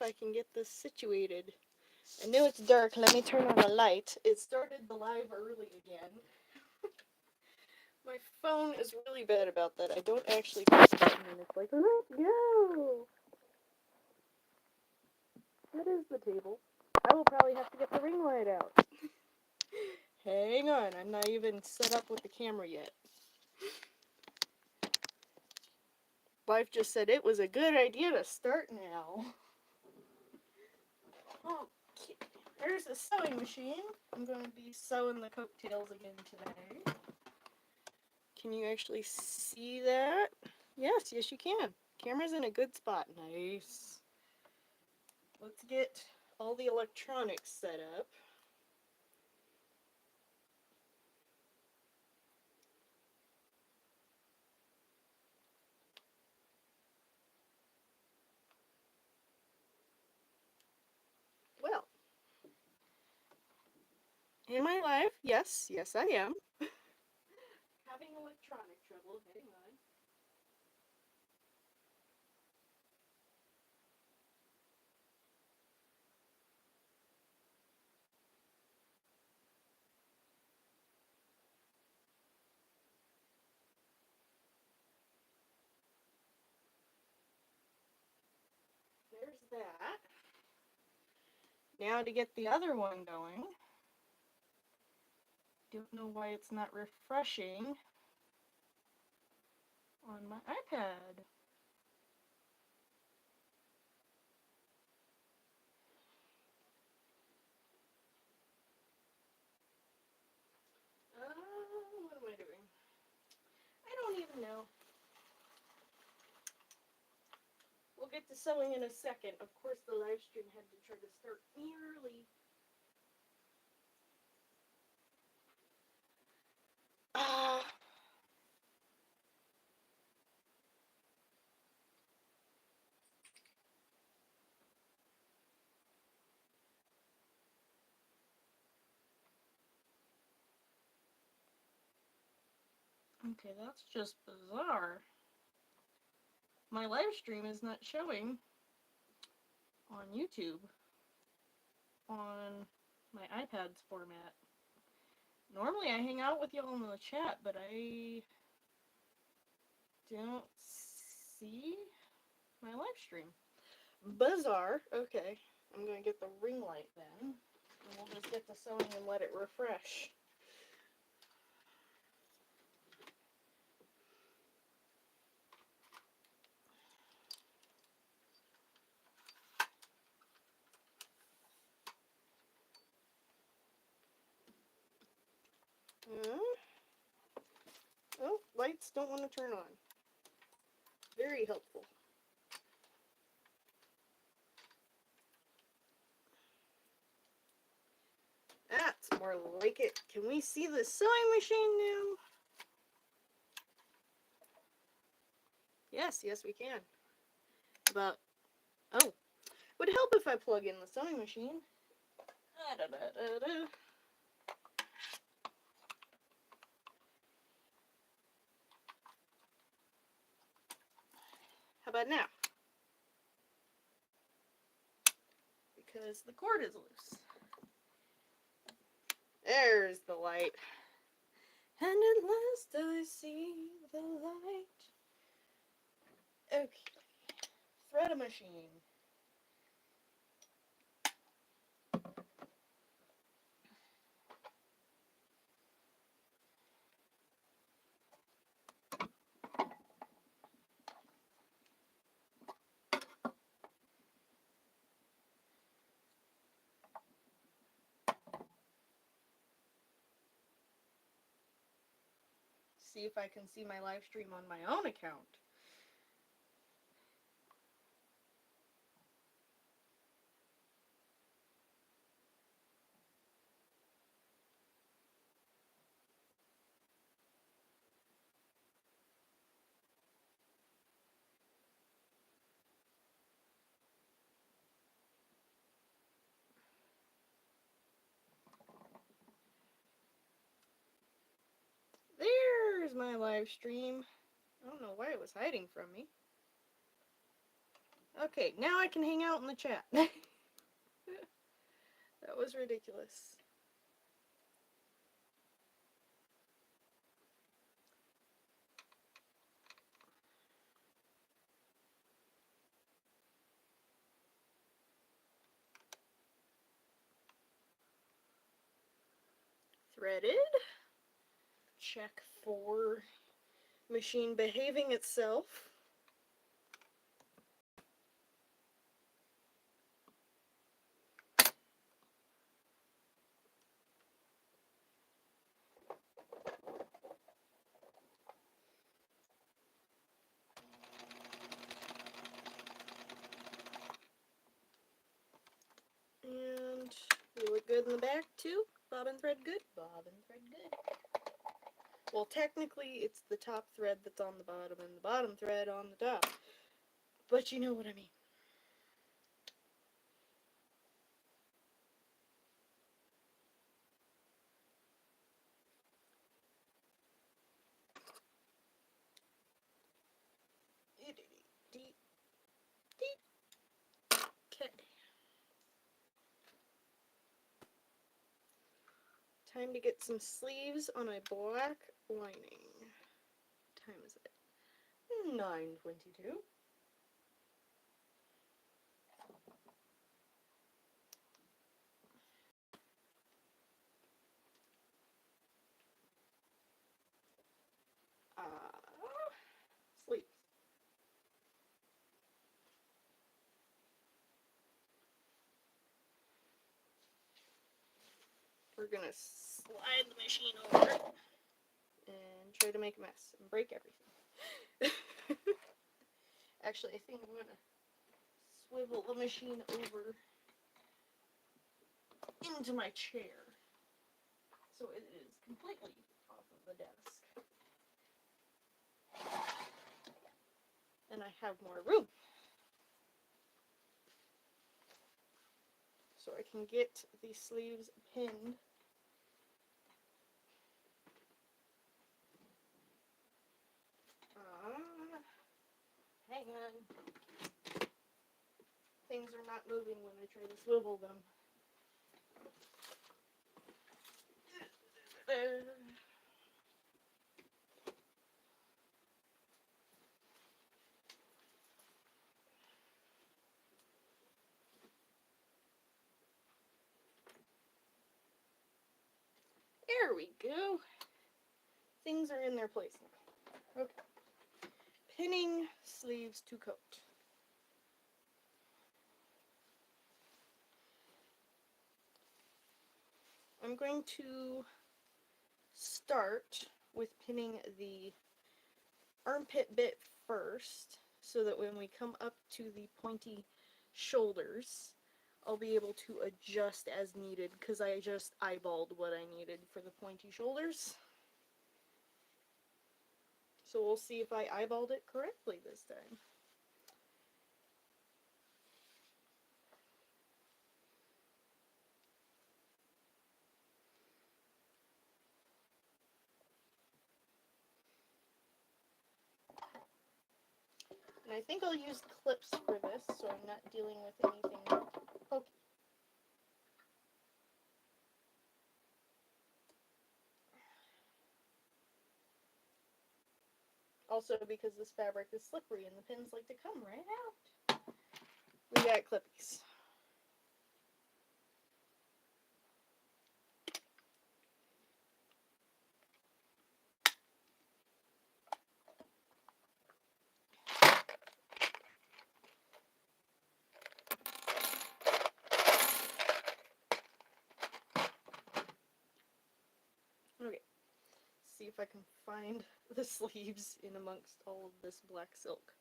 I can get this situated. I know it's dark. Let me turn on the light. It started the live early again. My phone is really bad about that. I don't actually press the button and it's like, let's go! That is the table. I will probably have to get the ring light out. Hang on, I'm not even set up with the camera yet. Wife just said it was a good idea to start now. Okay, there's a sewing machine. I'm going to be sewing the coattails again today. Can you actually see that? Yes, yes you can. Camera's in a good spot. Nice. Let's get all the electronics set up. Well, am I live? Yes, yes I am. Having electronic trouble, hang on. There's that. Now to get the other one going. Don't know why it's not refreshing on my iPad. What am I doing? I don't even know. We'll get to sewing in a second. Of course, the live stream had to try to start me early. Okay, that's just bizarre. My live stream is not showing on YouTube on my iPad's format. Normally I hang out with y'all in the chat, but I don't see my live stream. Bizarre. Okay, I'm going to get the ring light then. And we'll just get to sewing and let it refresh. Oh, lights don't want to turn on. Very helpful. That's more like it. Can we see the sewing machine now? Yes, yes we can. But, oh, would help if I plug in the sewing machine. How about now? Because the cord is loose. There's the light. And at last I see the light. Okay. Thread a machine. See if I can see my live stream on my own account. There's my live stream. I don't know why it was hiding from me. Okay, now I can hang out in the chat. That was ridiculous. Threaded. Check for machine behaving itself. And you look good in the back too. Bobbin thread good. Bobbin thread good. Well, technically it's the top thread that's on the bottom and the bottom thread on the top. But you know what I mean. Okay. Time to get some sleeves on a black lining. What time is it? 9:22. Sleeves. We're gonna slide the machine over and try to make a mess and break everything. Actually, I think I'm gonna swivel the machine over into my chair so it is completely off of the desk. And I have more room. So I can get the sleeves pinned. Hang on. Things are not moving when I try to swivel them. There we go. Things are in their place now. Okay. Pinning sleeves to coat. I'm going to start with pinning the armpit bit first, so that when we come up to the pointy shoulders, I'll be able to adjust as needed, because I just eyeballed what I needed for the pointy shoulders. So we'll see if I eyeballed it correctly this time. And I think I'll use clips for this, so I'm not dealing with anything pokey. Also, because this fabric is slippery and the pins like to come right out, we got clippies. Okay, see if I can find the sleeves in amongst all of this black silk.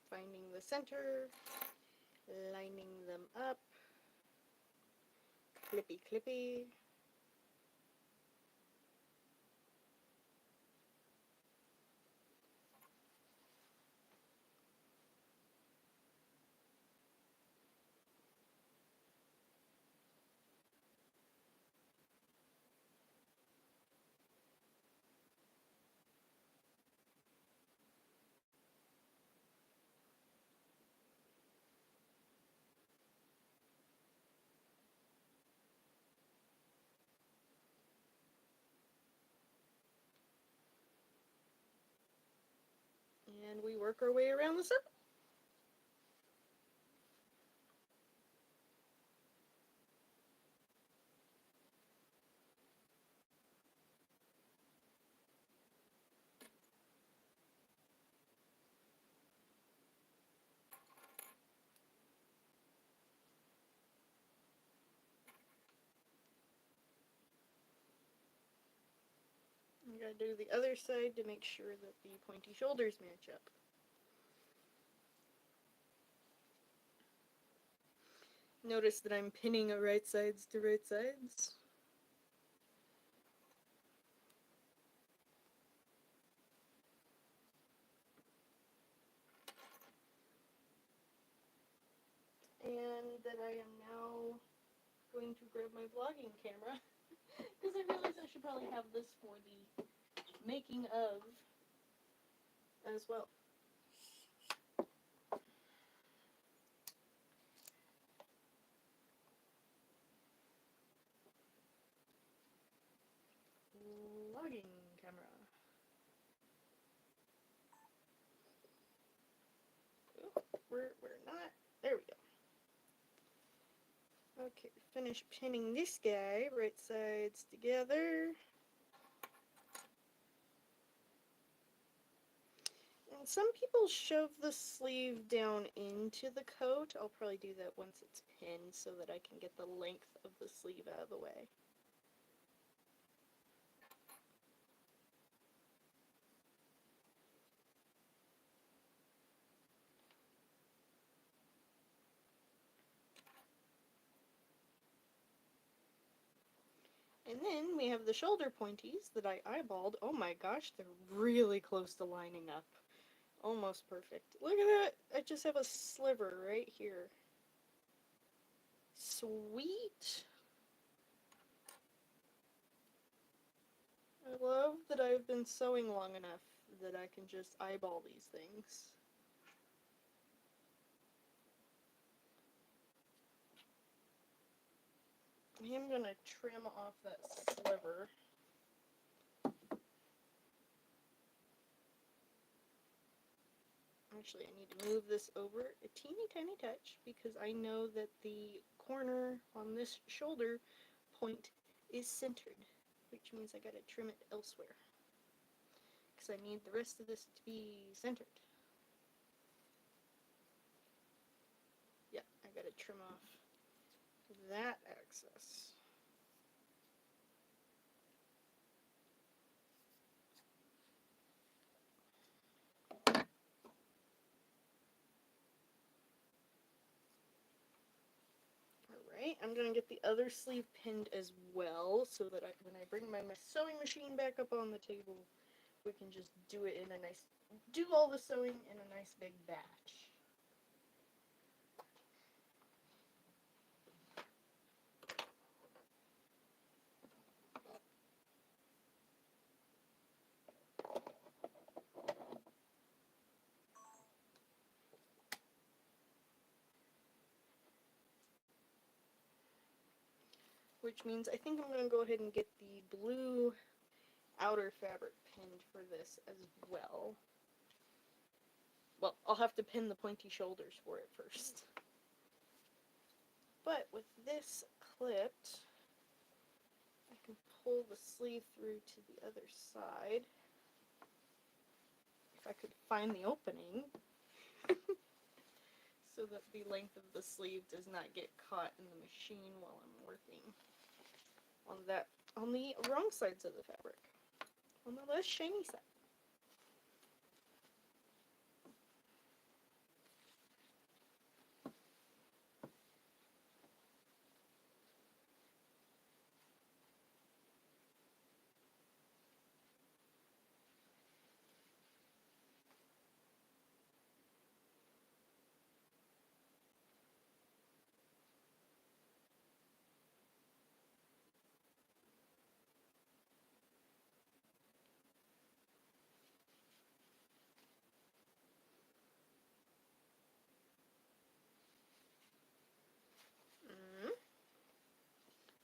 Finding the center, lining them up, clippy clippy. and we work our way around the circle. I'm going to do the other side to make sure that the pointy shoulders match up. Notice that I'm pinning a right sides to right sides. And that I am now going to grab my vlogging camera because I realized I should probably have this for the making of as well. Vlogging camera. Oh, we're not. There we go. Okay, finish pinning this guy, right sides together. And some people shove the sleeve down into the coat. I'll probably do that once it's pinned so that I can get the length of the sleeve out of the way. And then we have the shoulder pointies that I eyeballed. Oh my gosh, they're really close to lining up. Almost perfect. Look at that! I just have a sliver right here. Sweet! I love that I've been sewing long enough that I can just eyeball these things. I am going to trim off that sliver. Actually, I need to move this over a teeny tiny touch because I know that the corner on this shoulder point is centered, which means I gotta trim it elsewhere because I need the rest of this to be centered. Yeah, I gotta trim off that excess. Alright, I'm going to get the other sleeve pinned as well so that when I bring my sewing machine back up on the table, we can just do it in a nice, do all the sewing in a nice big batch. Which means I think I'm going to go ahead and get the blue outer fabric pinned for this as well. Well, I'll have to pin the pointy shoulders for it first. But with this clipped, I can pull the sleeve through to the other side. If I could find the opening. So that the length of the sleeve does not get caught in the machine while I'm working on the wrong sides of the fabric, on the less shiny side.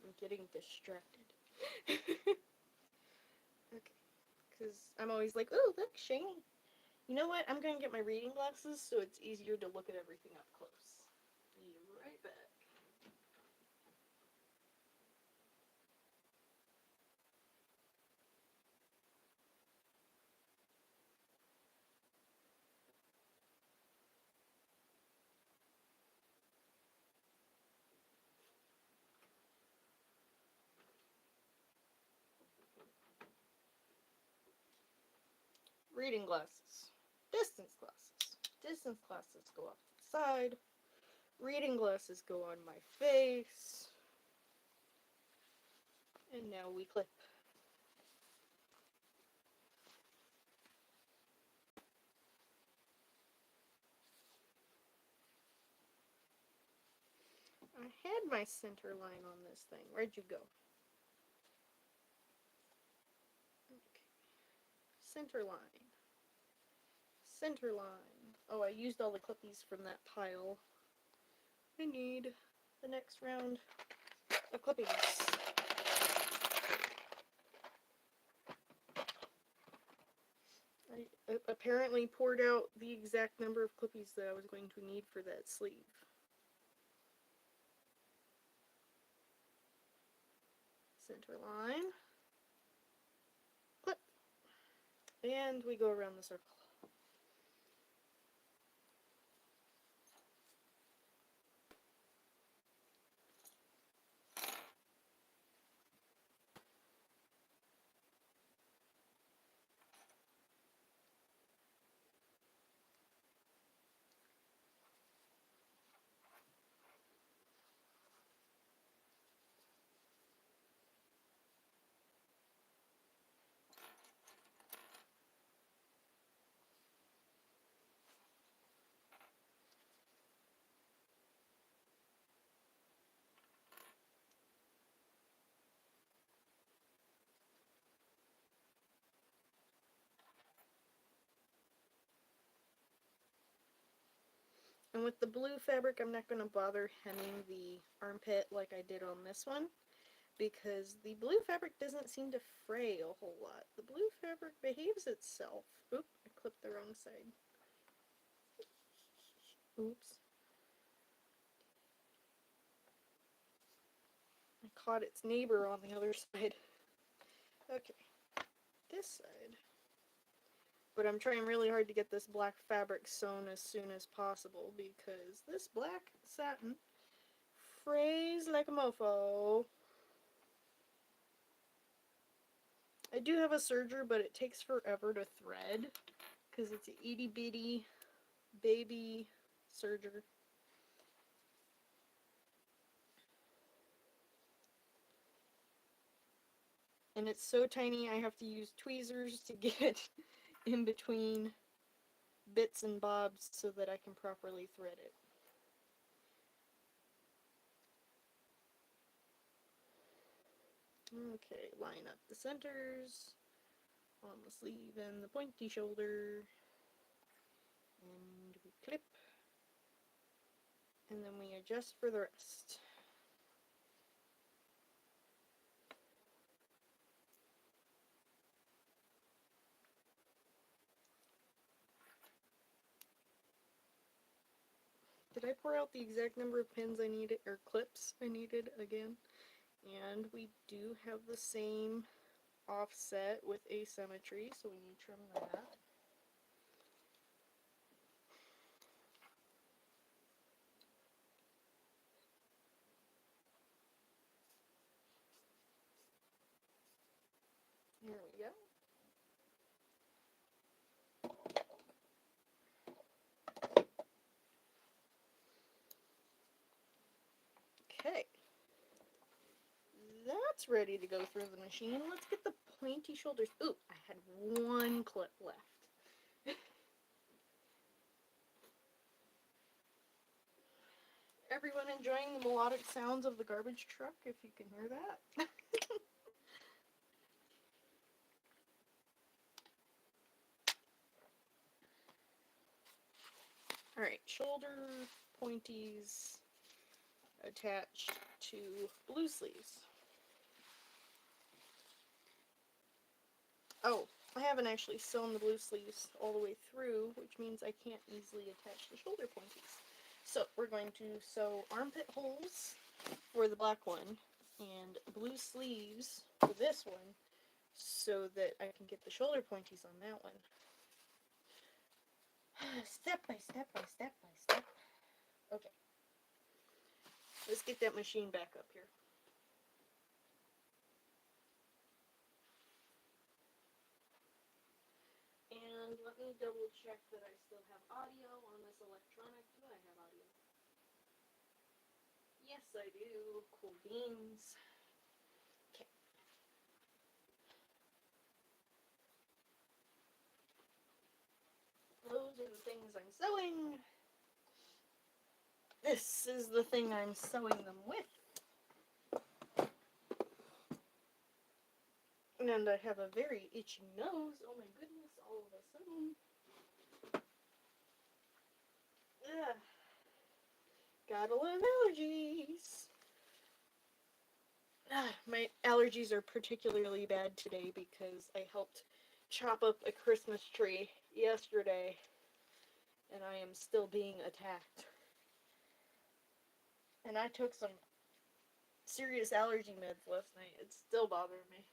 I'm getting distracted. Okay, because I'm always like, oh, look, shiny. You know what? I'm going to get my reading glasses so it's easier to look at everything up close. Be right back. Reading glasses. Distance glasses. Distance glasses go off to the side. Reading glasses go on my face. And now we clip. I had my center line on this thing. Where'd you go? Okay. Center line. Center line. Oh, I used all the clippies from that pile. I need the next round of clippies. I apparently poured out the exact number of clippies that I was going to need for that sleeve. Center line. Clip. And we go around the circle. And with the blue fabric, I'm not going to bother hemming the armpit like I did on this one, because the blue fabric doesn't seem to fray a whole lot. The blue fabric behaves itself. Oop, I clipped the wrong side. Oops. I caught its neighbor on the other side. Okay, this side. But I'm trying really hard to get this black fabric sewn as soon as possible, because this black satin frays like a mofo. I do have a serger, but it takes forever to thread, because it's an itty bitty baby serger. And it's so tiny I have to use tweezers to get in between bits and bobs so that I can properly thread it. Okay, line up the centers on the sleeve and the pointy shoulder. And we clip. And then we adjust for the rest. Did I pour out the exact number of pins I needed, or clips I needed again? And we do have the same offset with asymmetry, so we need to trim that. Here we go. Okay. That's ready to go through the machine. Let's get the pointy shoulders. Ooh, I had one clip left. Everyone enjoying the melodic sounds of the garbage truck, if you can hear that? Alright, shoulder pointies attached to blue sleeves. Oh, I haven't actually sewn the blue sleeves all the way through, which means I can't easily attach the shoulder pointies. So we're going to sew armpit holes for the black one and blue sleeves for this one so that I can get the shoulder pointies on that one. Step by step by step by step. Okay. Let's get that machine back up here. And let me double check that I still have audio on this electronic. Do I have audio? Yes, I do. Cool beans. Okay. Those are the things I'm sewing. This is the thing I'm sewing them with. And I have a very itchy nose. Oh my goodness, all of a sudden. Ugh. Gotta love allergies. My allergies are particularly bad today because I helped chop up a Christmas tree yesterday and I am still being attacked. And I took some serious allergy meds last night. It's still bothering me.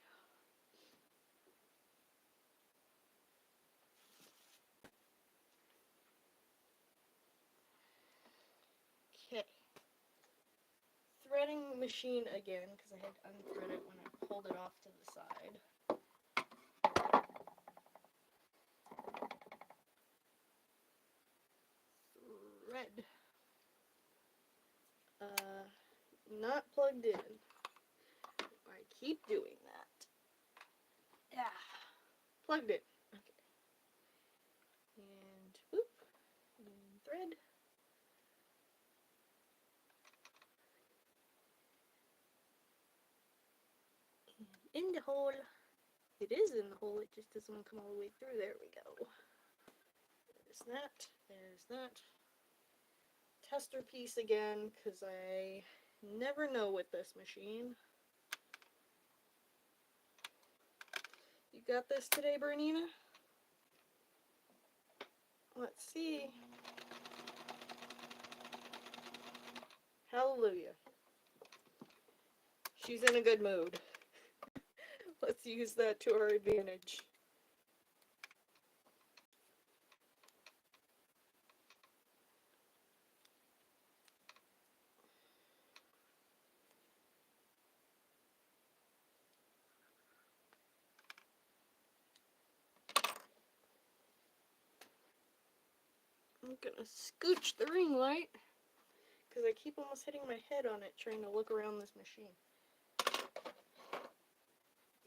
Okay. Threading machine again because I had to unthread it when I pulled it off to the side. Thread. Not plugged in. I keep doing that. Yeah. Plugged in. Okay. And whoop. And thread. In the hole. It is in the hole, it just doesn't come all the way through. There we go. There's that. There's that. Tester piece again, because I never know with this machine. You got this today, Bernina? Let's see. Hallelujah. She's in a good mood. Let's use that to our advantage. I'm gonna scooch the ring light because I keep almost hitting my head on it trying to look around this machine.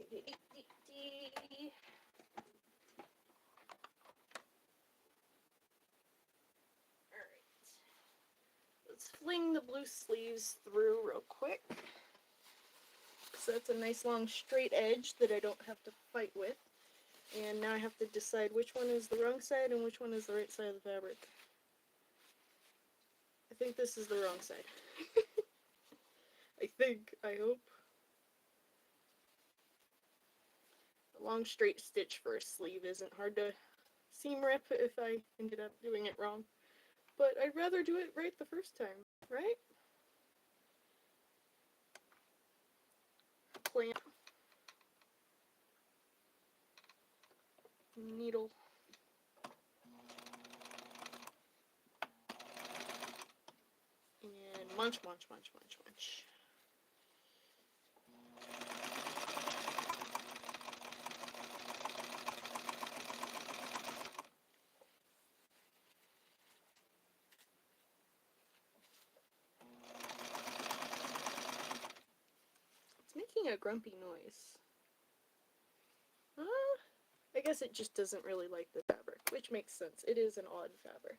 Alright. Let's fling the blue sleeves through real quick. So that's a nice long straight edge that I don't have to fight with. And now I have to decide which one is the wrong side and which one is the right side of the fabric. I think this is the wrong side. I hope. A long straight stitch for a sleeve isn't hard to seam rip if I ended up doing it wrong. But I'd rather do it right the first time, right? Clamp. Needle. And munch, munch, munch, munch, munch. It's making a grumpy noise. I guess it just doesn't really like the fabric, which makes sense. It is an odd fabric.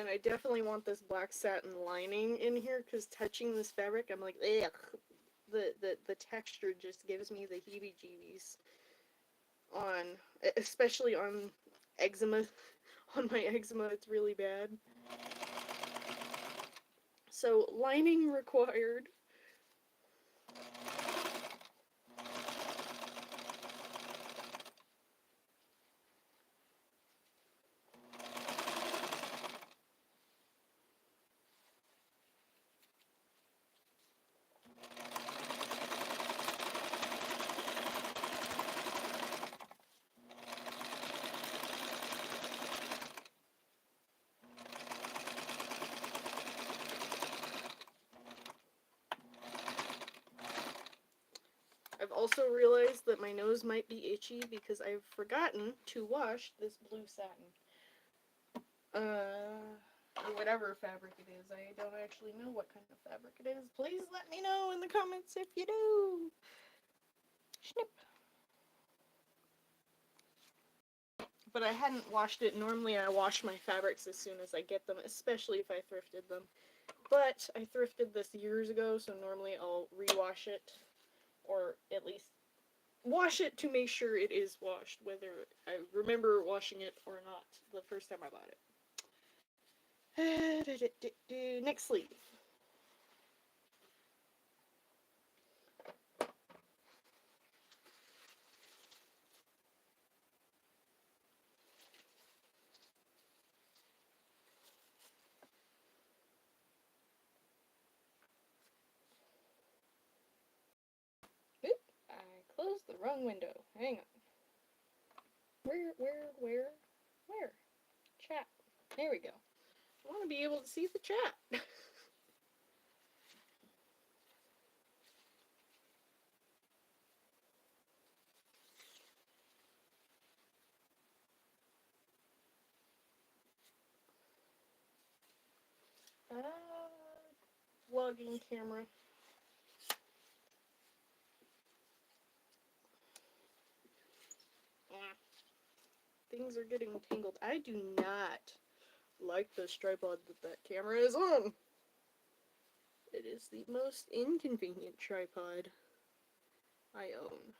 And I definitely want this black satin lining in here, because touching this fabric, I'm like, ugh. The texture just gives me the heebie-jeebies especially on eczema. On my eczema, it's really bad. So, lining required. I've also realized that my nose might be itchy because I've forgotten to wash this blue satin. Whatever fabric it is. I don't actually know what kind of fabric it is. Please let me know in the comments if you do. Snip. But I hadn't washed it. Normally I wash my fabrics as soon as I get them, especially if I thrifted them. But I thrifted this years ago, so normally I'll rewash it, or at least wash it to make sure it is washed, whether I remember washing it or not the first time I bought it. Next sleeve. Oop, I closed the wrong window. Hang on. Where? Chat. There we go. I want to be able to see the chat. Vlogging camera. Things are getting tangled. I do not like this tripod that camera is on. It is the most inconvenient tripod I own.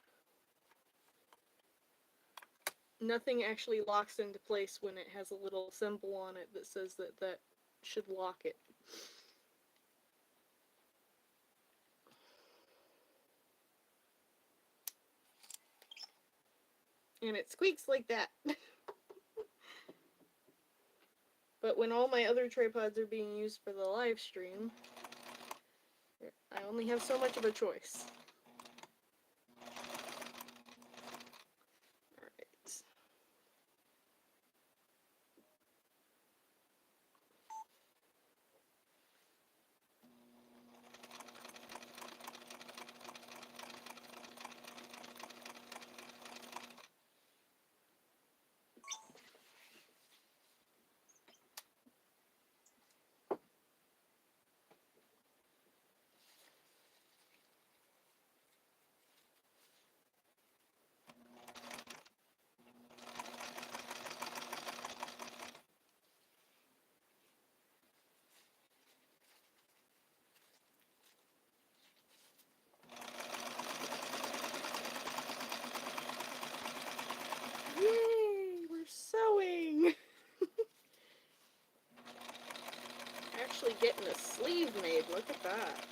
Nothing actually locks into place when it has a little symbol on it that says that should lock it. And it squeaks like that. But when all my other tripods are being used for the live stream, I only have so much of a choice. Alright. Yay! We're sewing! Actually getting a sleeve made. Look at that.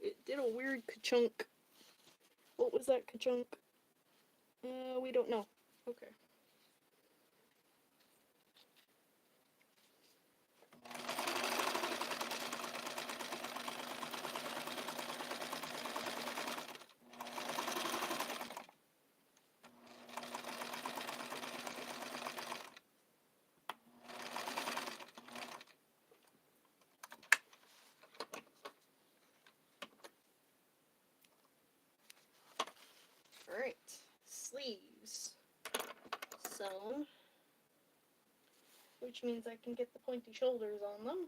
It did a weird ka-chunk. What was that ka-chunk? We don't know. Okay. down, which means I can get the pointy shoulders on them.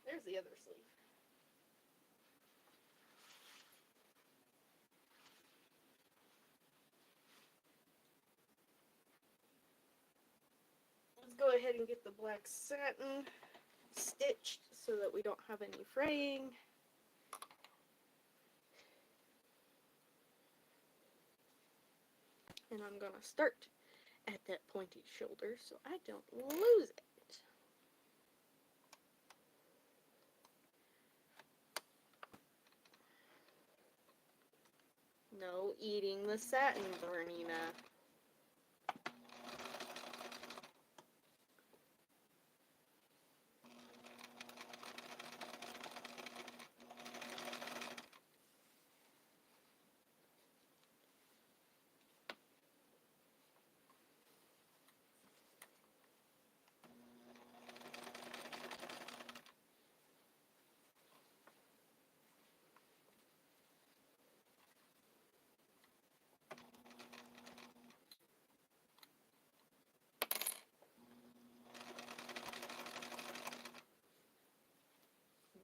There's the other sleeve. Let's go ahead and get the black satin stitched so that we don't have any fraying. And I'm gonna start at that pointy shoulder so I don't lose it. No eating the satin, Bernina.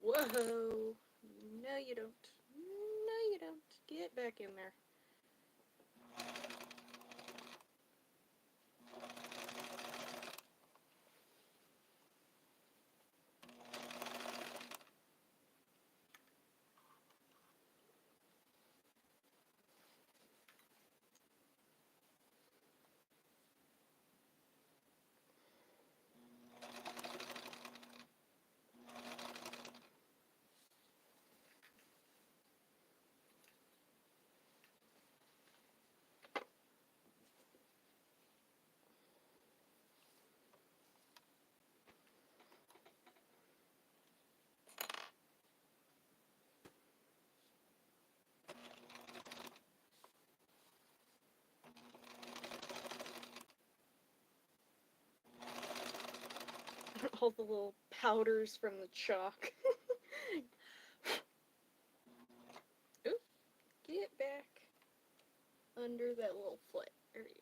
Whoa! No, you don't. No, you don't. Get back in there. All the little powders from the chalk. Oop, get back under that little foot. There you go.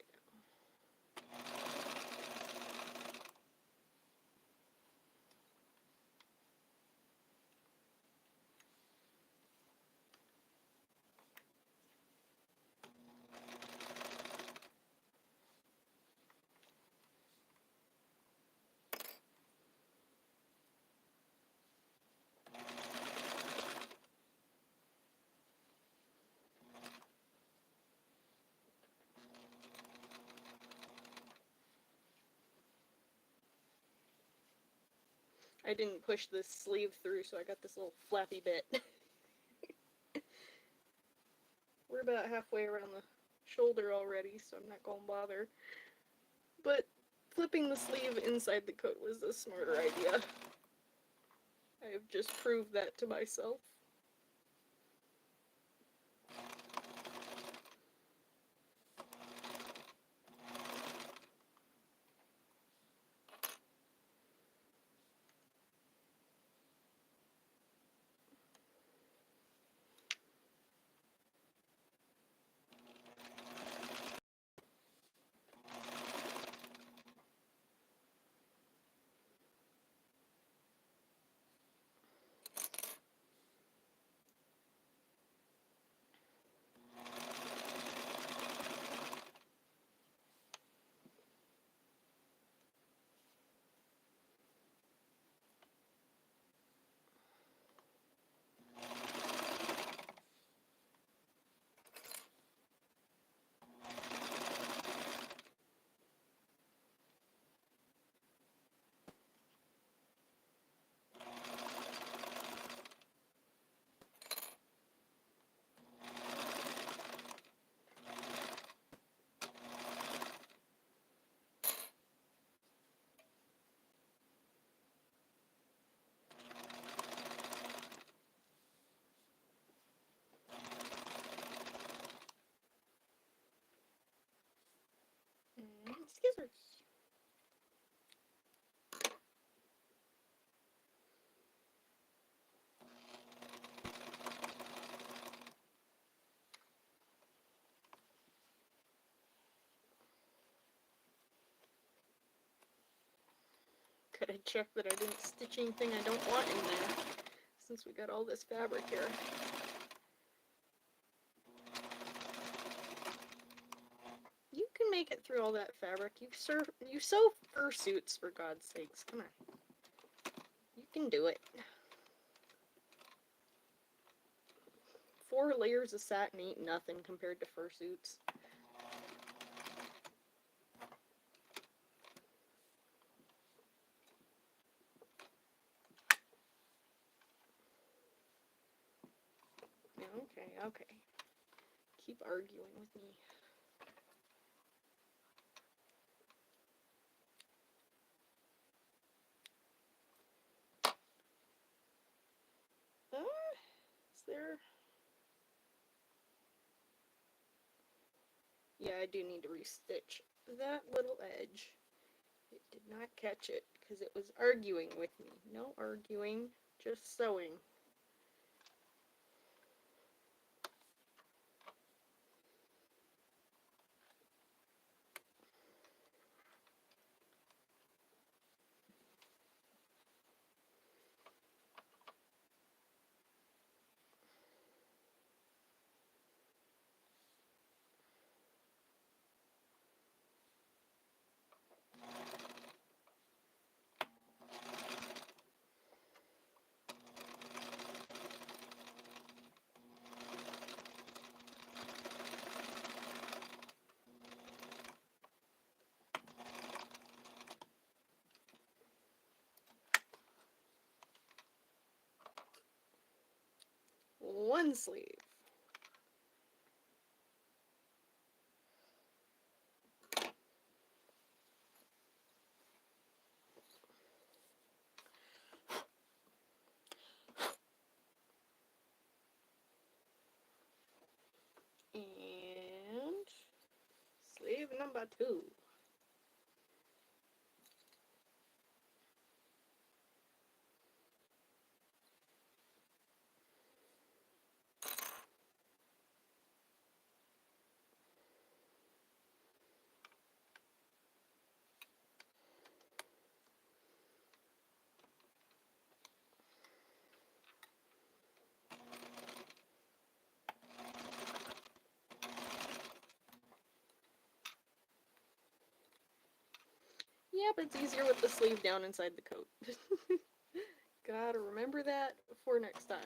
I didn't push this sleeve through, so I got this little flappy bit. We're about halfway around the shoulder already, so I'm not gonna bother. But flipping the sleeve inside the coat was a smarter idea. I have just proved that to myself. Gotta check that I didn't stitch anything I don't want in there, since we got all this fabric here. You can make it through all that fabric. You sew fursuits, for God's sakes. Come on. You can do it. 4 layers of satin ain't nothing compared to fursuits. Okay. Keep arguing with me. Is there... Yeah, I do need to restitch that little edge. It did not catch it because it was arguing with me. No arguing, just sewing. One sleeve. And sleeve number 2. Yep, it's easier with the sleeve down inside the coat. Gotta remember that for next time.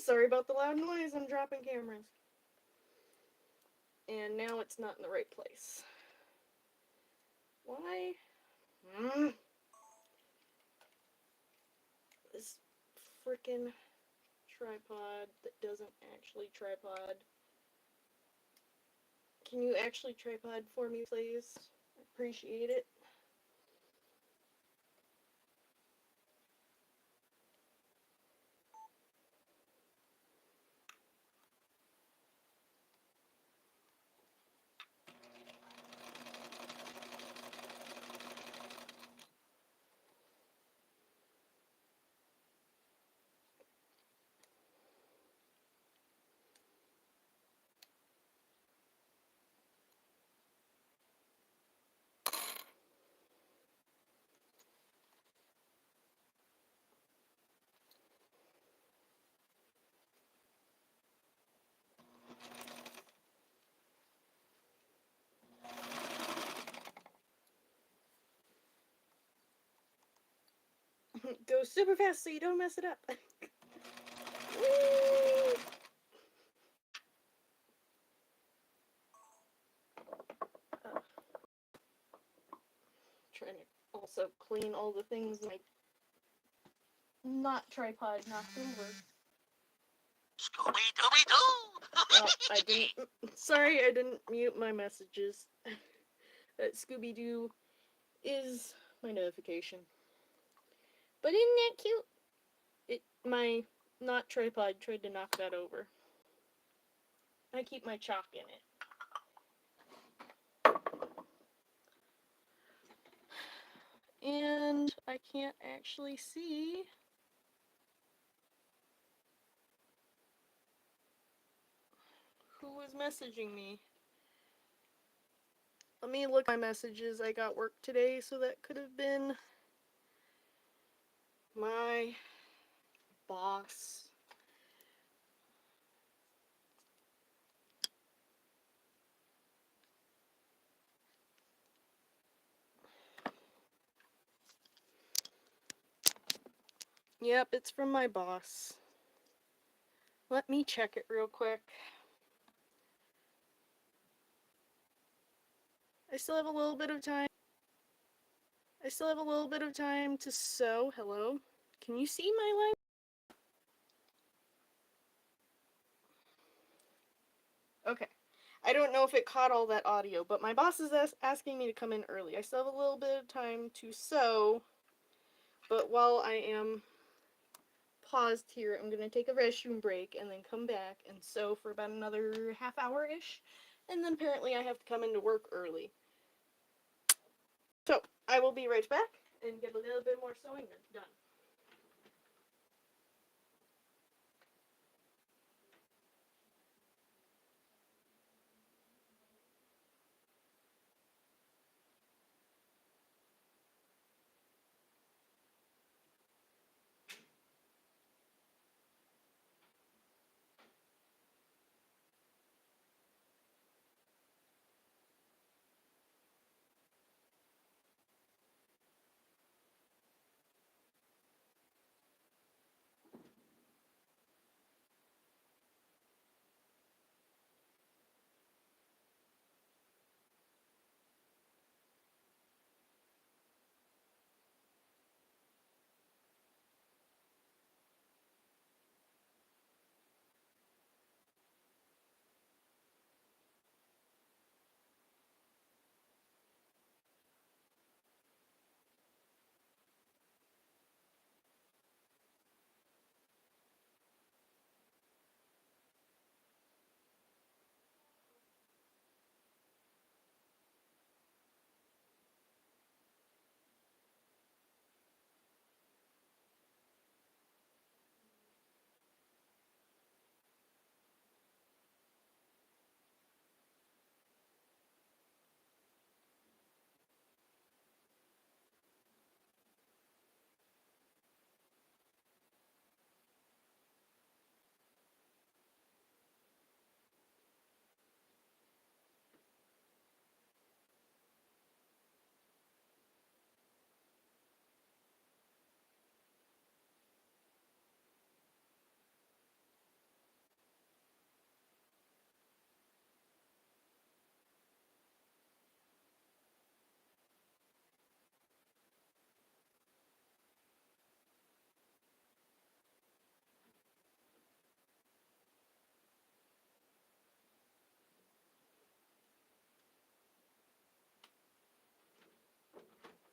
Sorry about the loud noise, I'm dropping cameras. And now it's not in the right place. Why? This frickin' tripod that doesn't actually tripod. Can you actually tripod for me, please? I appreciate it. Go super fast so you don't mess it up. Trying to also clean all the things my not tripod knocked over. Scooby-Dooby-Doo! Oh, I didn't. Sorry, I didn't mute my messages. That Scooby-Doo is my notification. But isn't that cute? My not tripod tried to knock that over. I keep my chalk in it. And I can't actually see who was messaging me. Let me look at my messages. I got work today, so that could have been my boss. Yep, it's from my boss. Let me check it real quick. I still have a little bit of time. I still have a little bit of time to sew. Hello? Can you see my line? Okay. I don't know if it caught all that audio, but my boss is asking me to come in early. I still have a little bit of time to sew, but while I am paused here, I'm going to take a restroom break and then come back and sew for about another half hour-ish. And then apparently I have to come into work early. So, I will be right back and get a little bit more sewing done.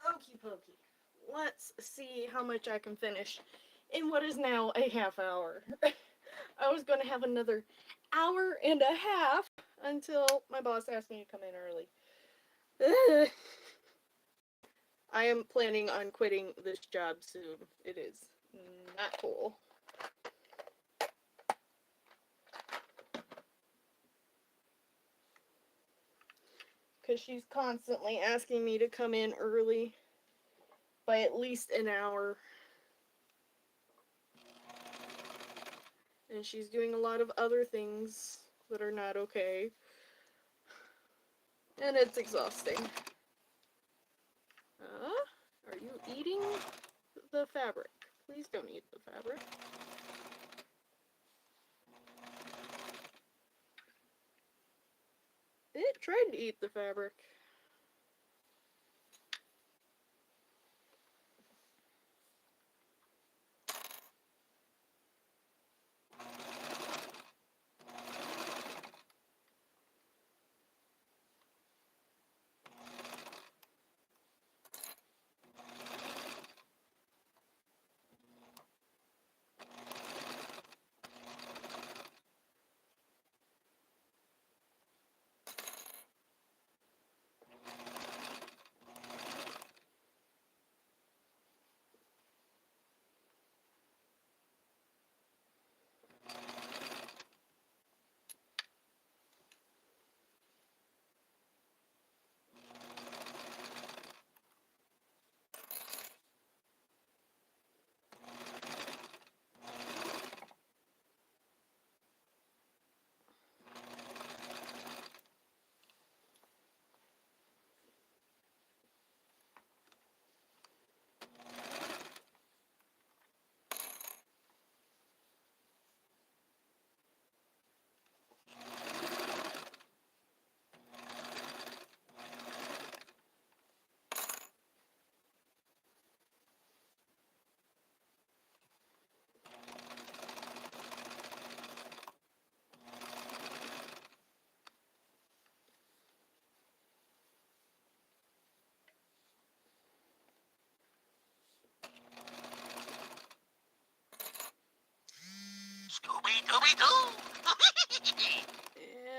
Okie pokey. Let's see how much I can finish in what is now a half hour. I was going to have another hour and a half until my boss asked me to come in early. Ugh. I am planning on quitting this job soon. It is not cool. Because she's constantly asking me to come in early by at least an hour. And she's doing a lot of other things that are not okay. And it's exhausting. Are you eating the fabric? Please don't eat the fabric. It tried to eat the fabric.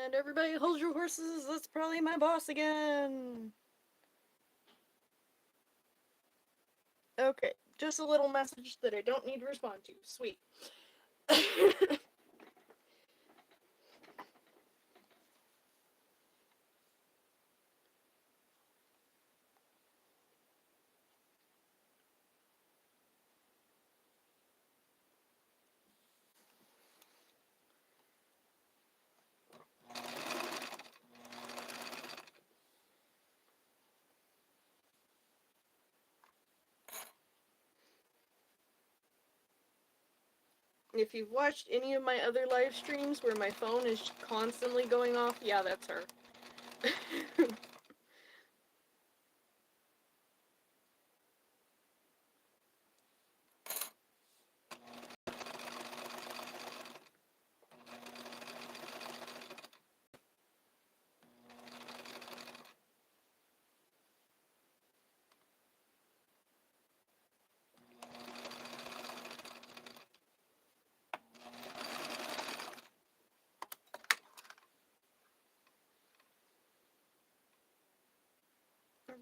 And everybody hold your horses, that's probably my boss again. Okay, just a little message that I don't need to respond to. Sweet. If you've watched any of my other live streams where my phone is constantly going off, yeah, that's her.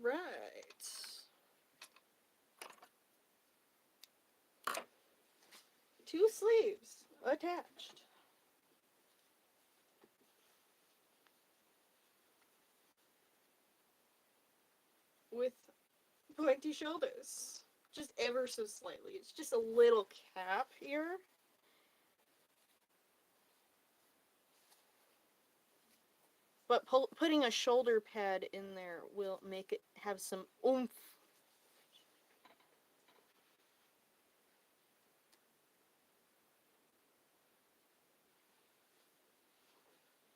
Alright. Two sleeves attached. With pointy shoulders. Just ever so slightly. It's just a little cap here. But putting a shoulder pad in there will make it have some oomph.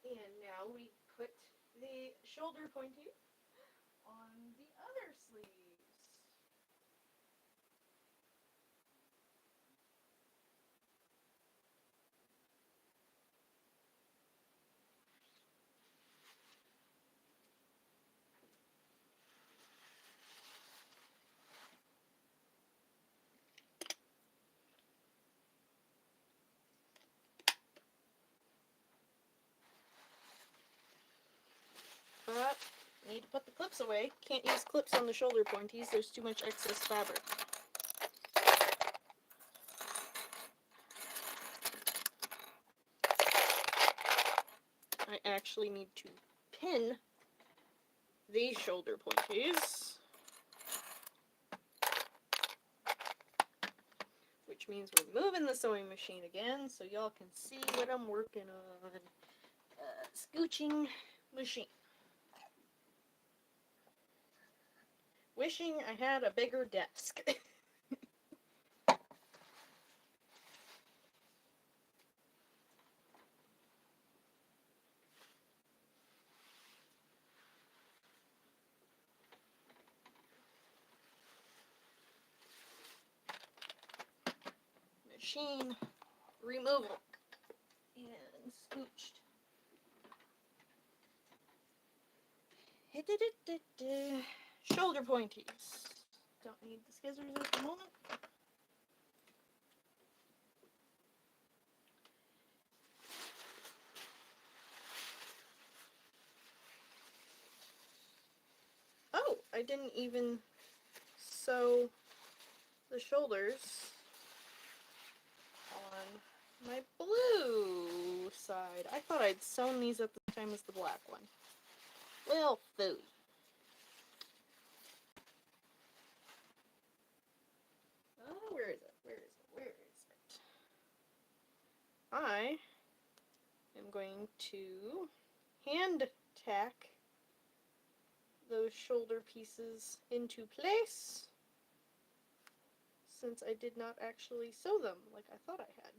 And now we put the shoulder pointy on the other sleeves. But need to put the clips away. Can't use clips on the shoulder pointies. There's too much excess fabric. I actually need to pin these shoulder pointies, which means we're moving the sewing machine again so y'all can see what I'm working on. Scooching machine. Wishing I had a bigger desk. Machine removal and scooched. Shoulder pointies. Don't need the scissors at the moment. Oh, I didn't even sew the shoulders on my blue side. I thought I'd sewn these at the same time as the black one. Well, food. Oh, where is it? Where is it? Where is it? I am going to hand tack those shoulder pieces into place, since I did not actually sew them like I thought I had.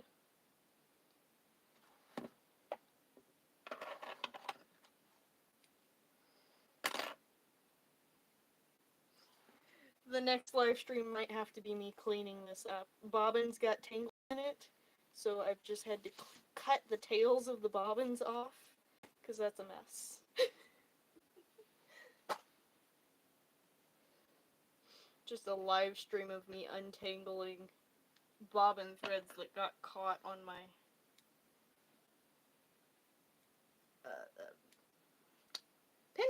The next live stream might have to be me cleaning this up. Bobbins got tangled in it, so I've just had to cut the tails of the bobbins off, because that's a mess. Just a live stream of me untangling bobbin threads that got caught on my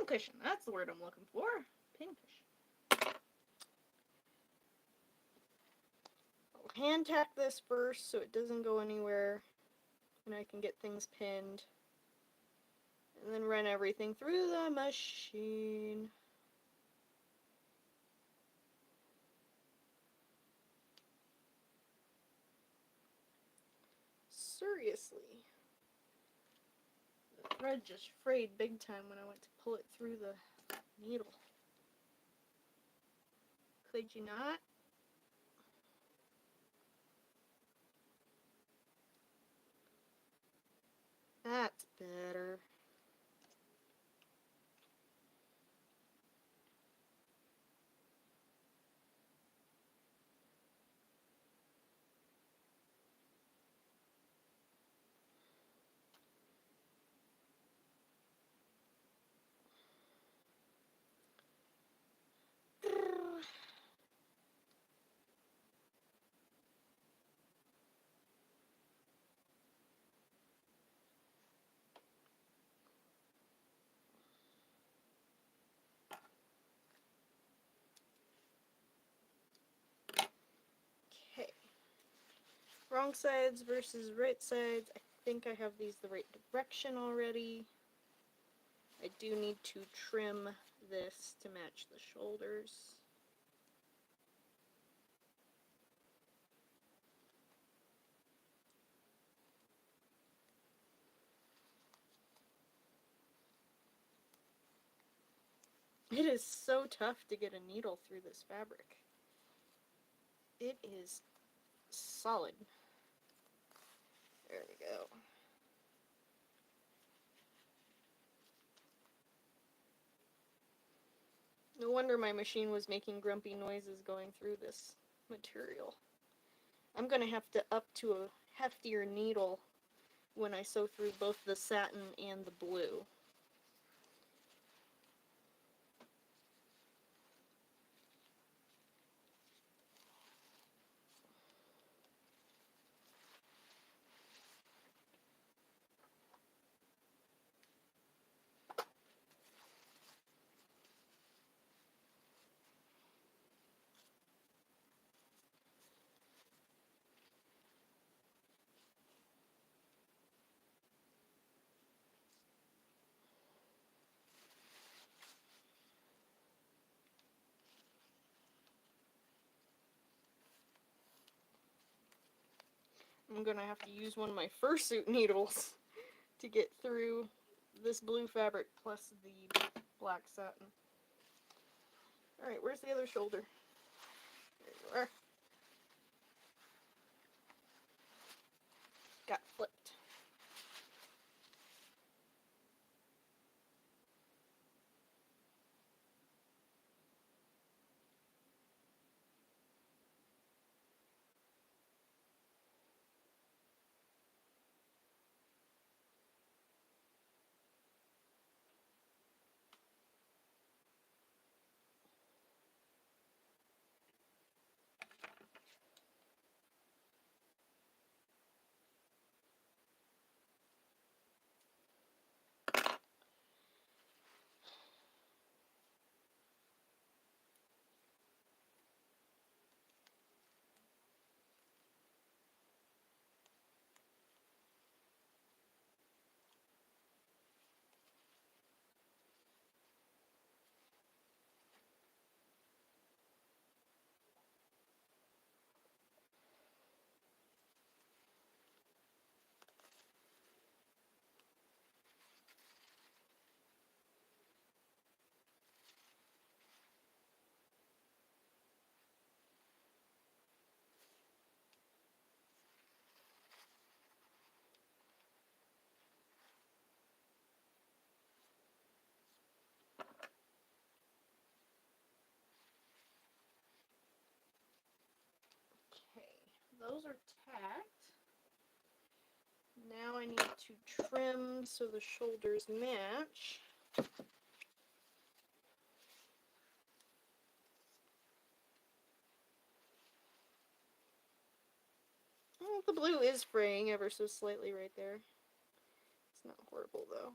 Pincushion, that's the word I'm looking for. Pincushion. I'll hand tack this first so it doesn't go anywhere and I can get things pinned. And then run everything through the machine. Seriously. The thread just frayed big time when I went to pull it through the needle. Could you not? That's better. Okay. Wrong sides versus right sides. I think I have these the right direction already. I do need to trim this to match the shoulders. It is so tough to get a needle through this fabric. It is solid. There we go. No wonder my machine was making grumpy noises going through this material. I'm going to have to up to a heftier needle when I sew through both the satin and the blue. I'm going to have to use one of my fursuit needles to get through this blue fabric plus the black satin. Alright, where's the other shoulder? There you are. Got flipped. Okay, those are tacked. Now I need to trim so the shoulders match. Oh, the blue is fraying ever so slightly right there. It's not horrible though.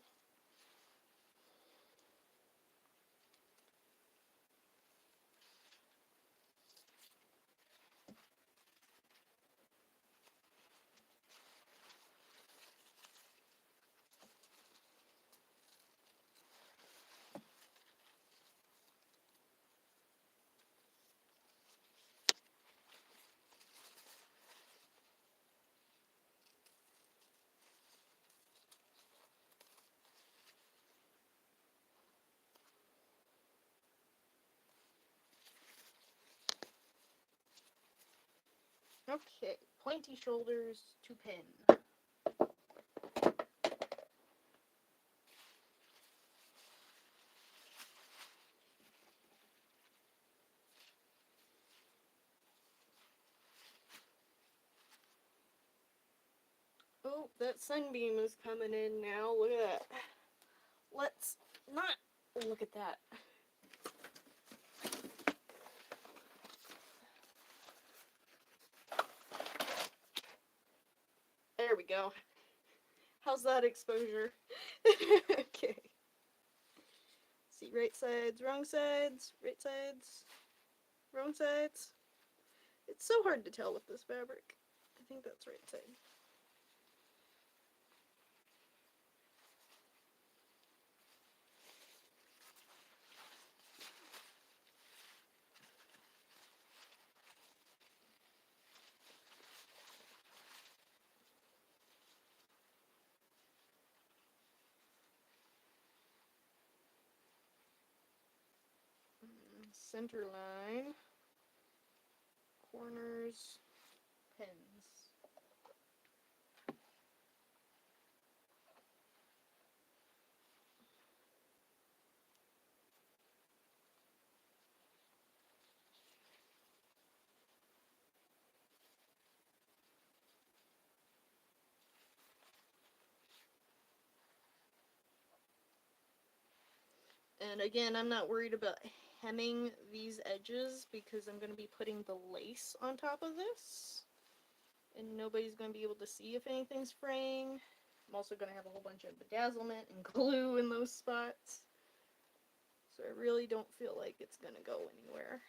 Okay, pointy shoulders to pin. Oh, that sunbeam is coming in now. Look at that. Let's not look at that. There we go. How's that exposure? Okay. See, right sides, wrong sides, right sides, wrong sides. It's so hard to tell with this fabric. I think that's right side. Center line, corners, pins. And again, I'm not worried about hemming these edges because I'm going to be putting the lace on top of this. And nobody's going to be able to see if anything's fraying. I'm also going to have a whole bunch of bedazzlement and glue in those spots. So I really don't feel like it's going to go anywhere.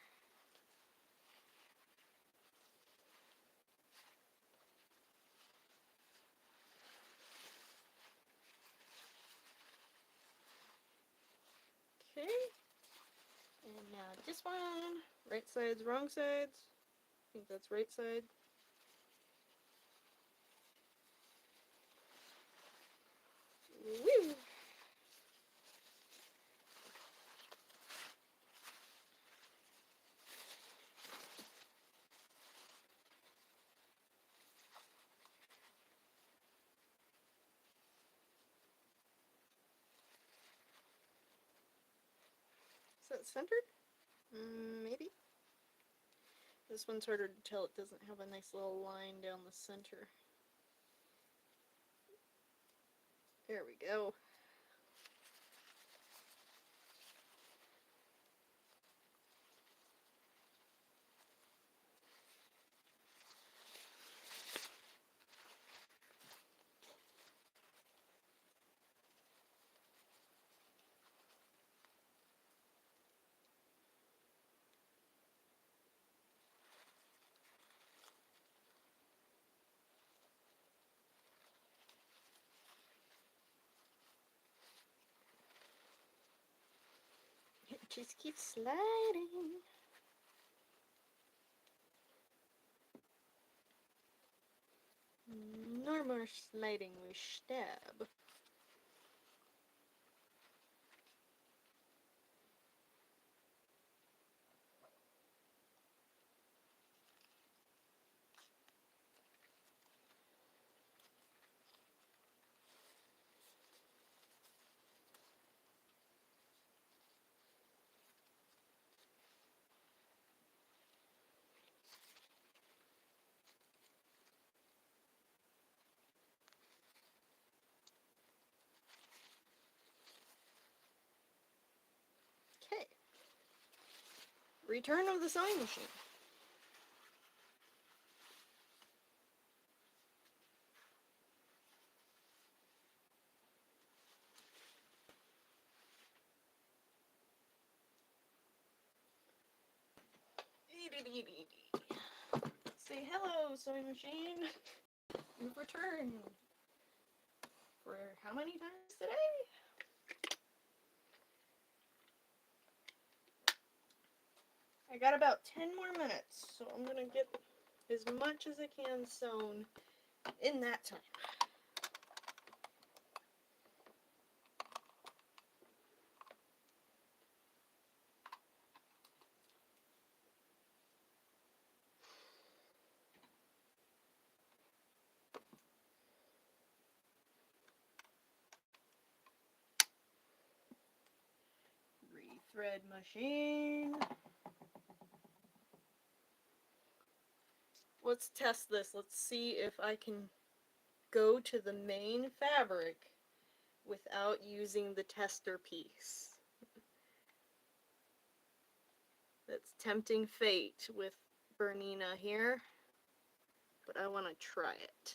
Okay. And now this one. Right sides, wrong sides. I think that's right side. Woo! Is that centered? Maybe. This one's harder to tell. It doesn't have a nice little line down the center. There we go. It just keeps sliding. No more sliding with stab. Okay. Return of the sewing machine. Say hello, sewing machine. You've returned. For how many times today? I got about 10 more minutes, so I'm gonna get as much as I can sewn in that time. thread machine. Let's test this. Let's see if I can go to the main fabric without using the tester piece. That's tempting fate with Bernina here, but I want to try it.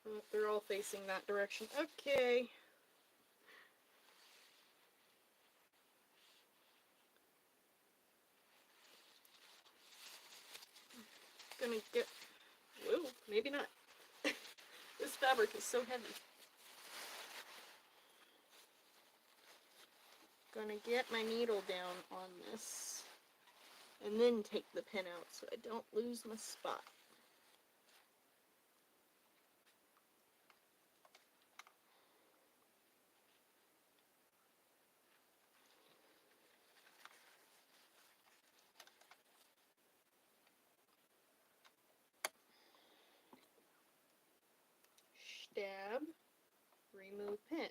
Oh, they're all facing that direction. Okay. Gonna get... Whoa, maybe not. This fabric is so heavy. Gonna get my needle down on this and then take the pin out so I don't lose my spot. Stab, remove pin.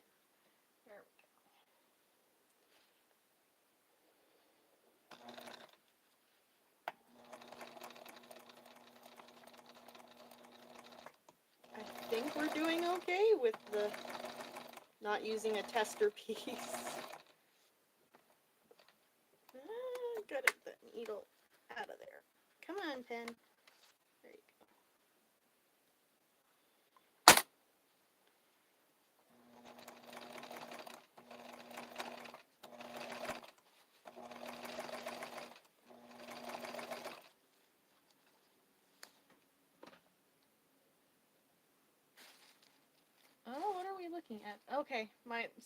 There we go. I think we're doing okay with the not using a tester piece. Gotta get the needle out of there. Come on, pen. There you go. Oh, what are we looking at? Okay,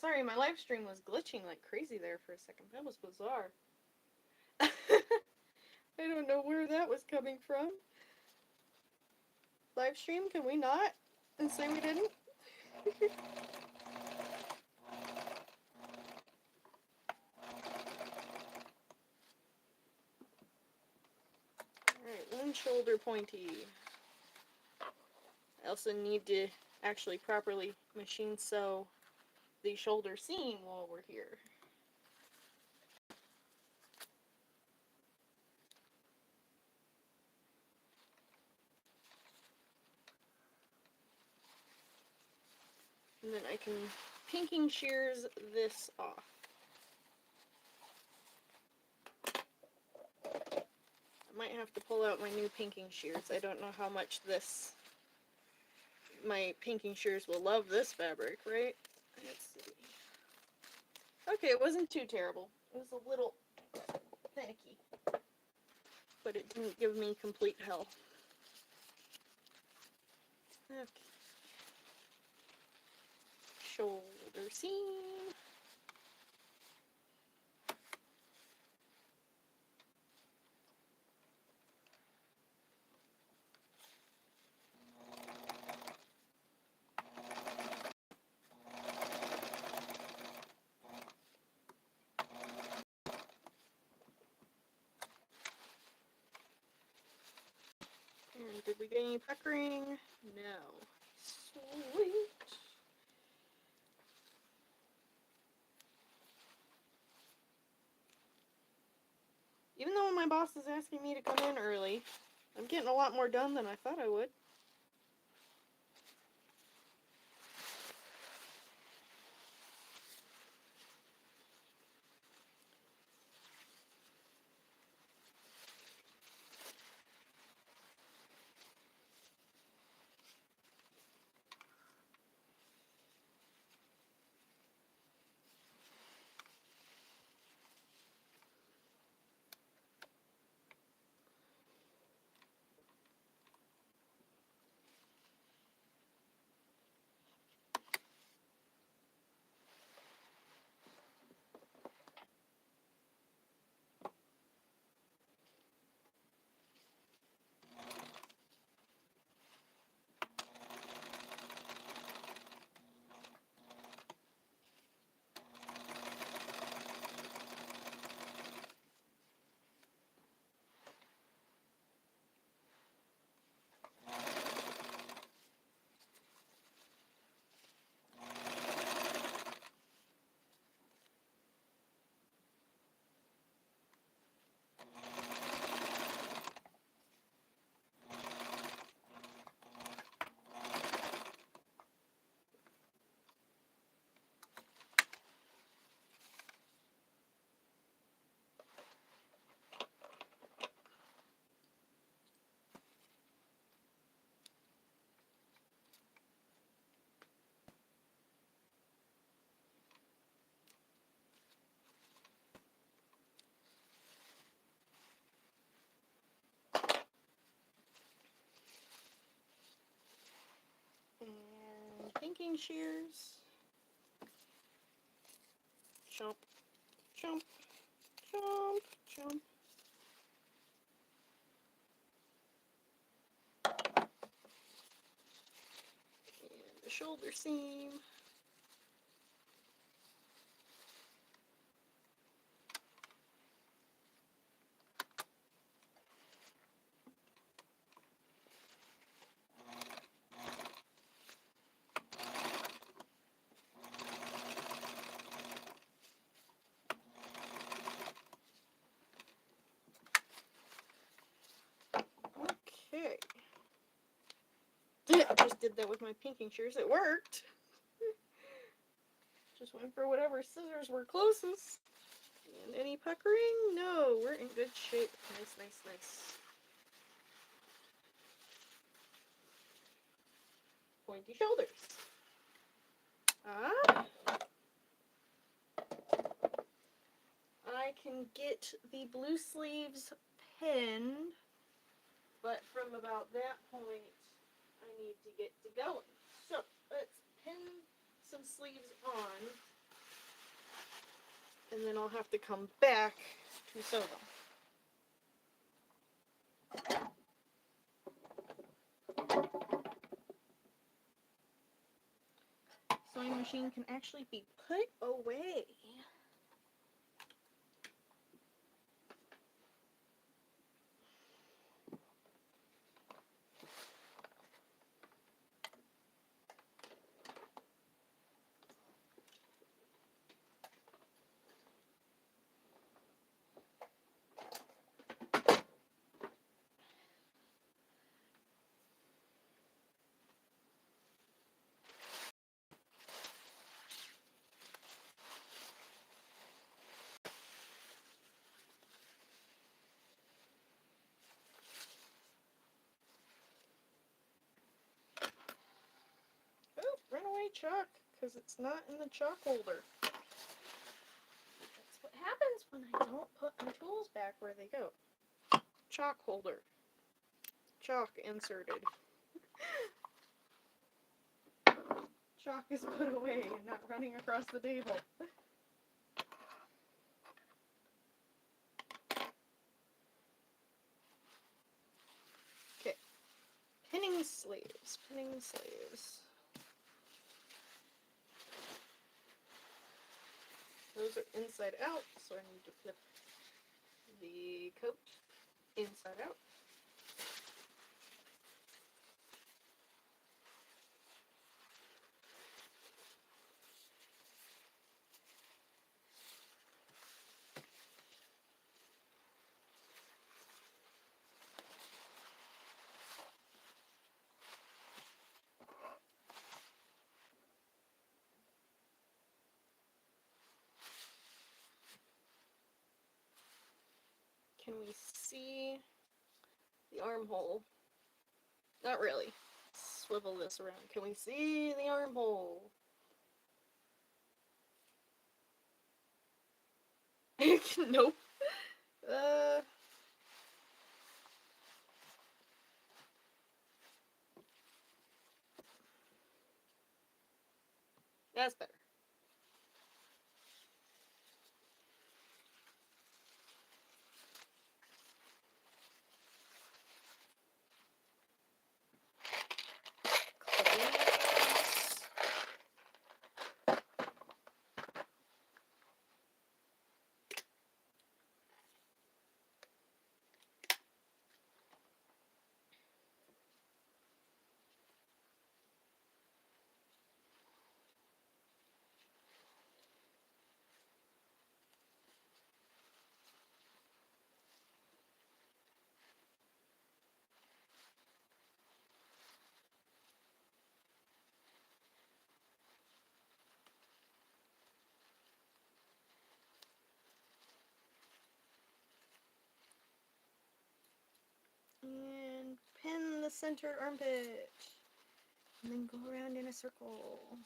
sorry, my live stream was glitching like crazy there for a second. That was bizarre. I don't know where that was coming from. Live stream, can we not? And say we didn't? Alright, one shoulder pointy. I also need to actually properly machine sew the shoulder seam while we're here. And then I can pinking shears this off. I might have to pull out my new pinking shears. I don't know how much my pinking shears will love this fabric, right? Let's see. Okay, it wasn't too terrible. It was a little finicky, but it didn't give me complete hell. Okay. Shoulder seam. And did we get any puckering? No. Sweet. Even though my boss is asking me to come in early, I'm getting a lot more done than I thought I would. And pinking shears. Chomp, chomp, chomp, chomp. And the shoulder seam. Okay. I just did that with my pinking shears. It worked. Just went for whatever scissors were closest. And any puckering? No, we're in good shape. Nice, nice, nice. Pointy shoulders. I can get the blue sleeves pinned, but from about that point, I need to get to going. So let's pin some sleeves on, and then I'll have to come back to sew them. Sewing machine can actually be put away. Oh, runaway chalk, because it's not in the chalk holder. That's what happens when I don't put my tools back where they go. Chalk holder. Chalk inserted. Chalk is put away and not running across the table. Okay. Pinning sleeves. Pinning sleeves. Those are inside out, so I need to flip the coat inside out. Can we see the armhole? Not really. Swivel this around. Can we see the armhole? Nope. That's better. And pin the center armpit. And then go around in a circle.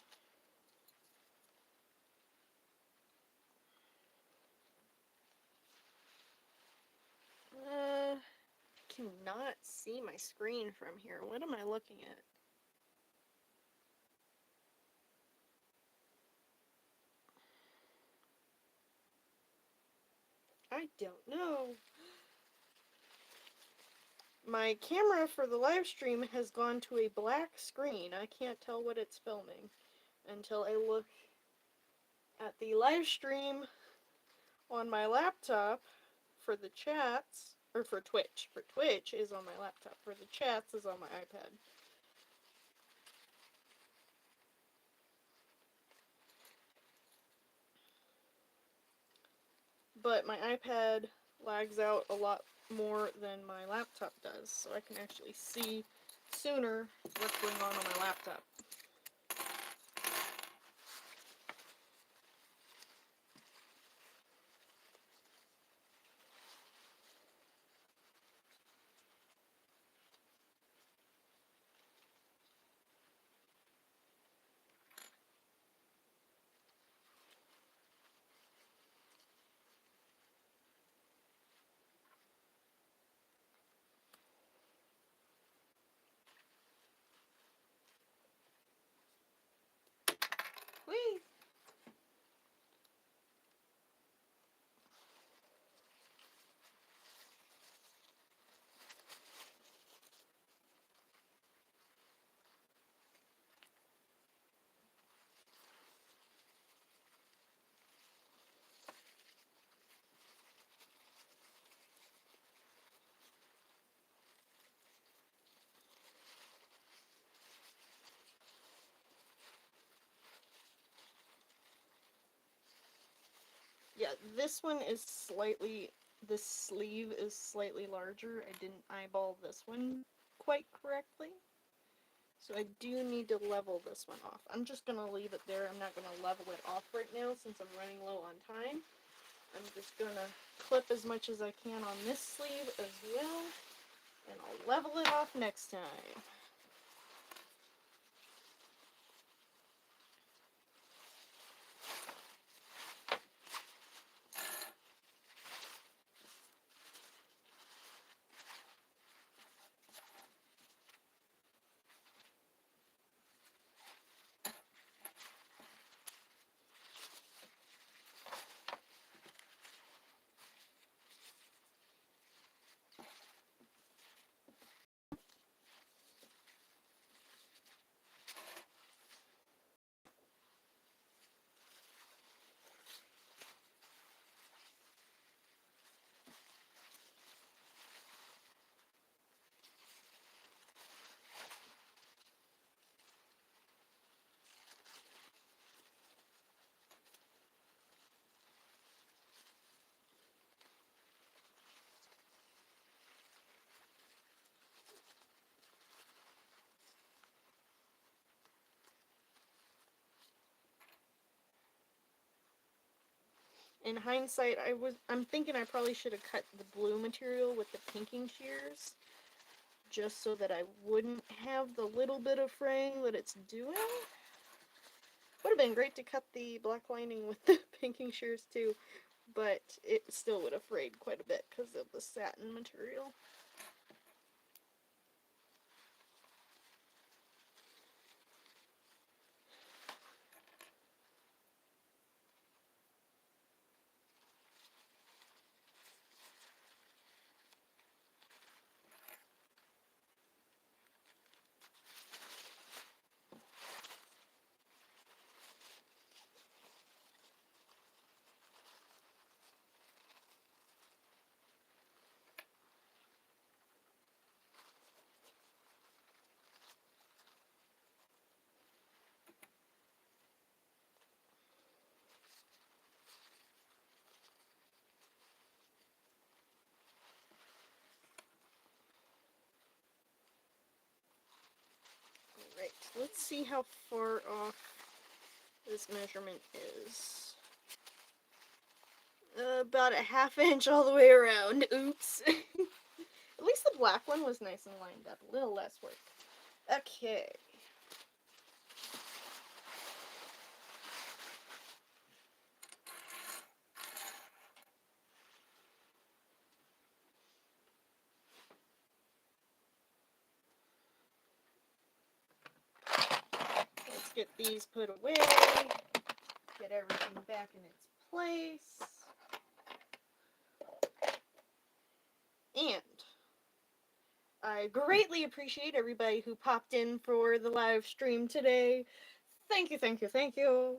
Cannot see my screen from here. What am I looking at? I don't know. My camera for the live stream has gone to a black screen. I can't tell what it's filming until I look at the live stream on my laptop for the chats, or for Twitch. For Twitch is on my laptop. For the chats is on my iPad. But my iPad lags out a lot more than my laptop does, so I can actually see sooner what's going on my laptop. Whee! Yeah, this one is slightly, this sleeve is slightly larger. I didn't eyeball this one quite correctly. So I do need to level this one off. I'm just going to leave it there. I'm not going to level it off right now since I'm running low on time. I'm just going to clip as much as I can on this sleeve as well. And I'll level it off next time. In hindsight, I'm thinking I probably should have cut the blue material with the pinking shears, just so that I wouldn't have the little bit of fraying that it's doing. Would have been great to cut the black lining with the pinking shears too, but it still would have frayed quite a bit because of the satin material. Alright, let's see how far off this measurement is. About a ½ inch all the way around. Oops. At least the black one was nice and lined up. A little less work. Okay. Let's get these put away. Get everything back in its place. And I greatly appreciate everybody who popped in for the live stream today. Thank you, thank you, thank you.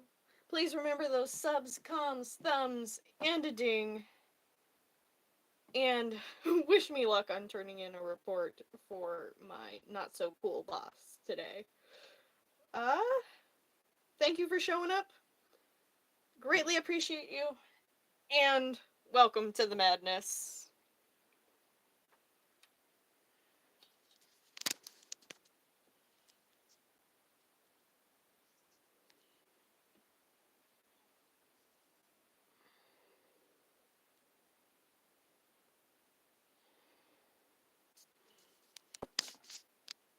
Please remember those subs, comms, thumbs, and a ding. And wish me luck on turning in a report for my not so cool boss today. Thank you for showing up. Greatly appreciate you. And welcome to the madness.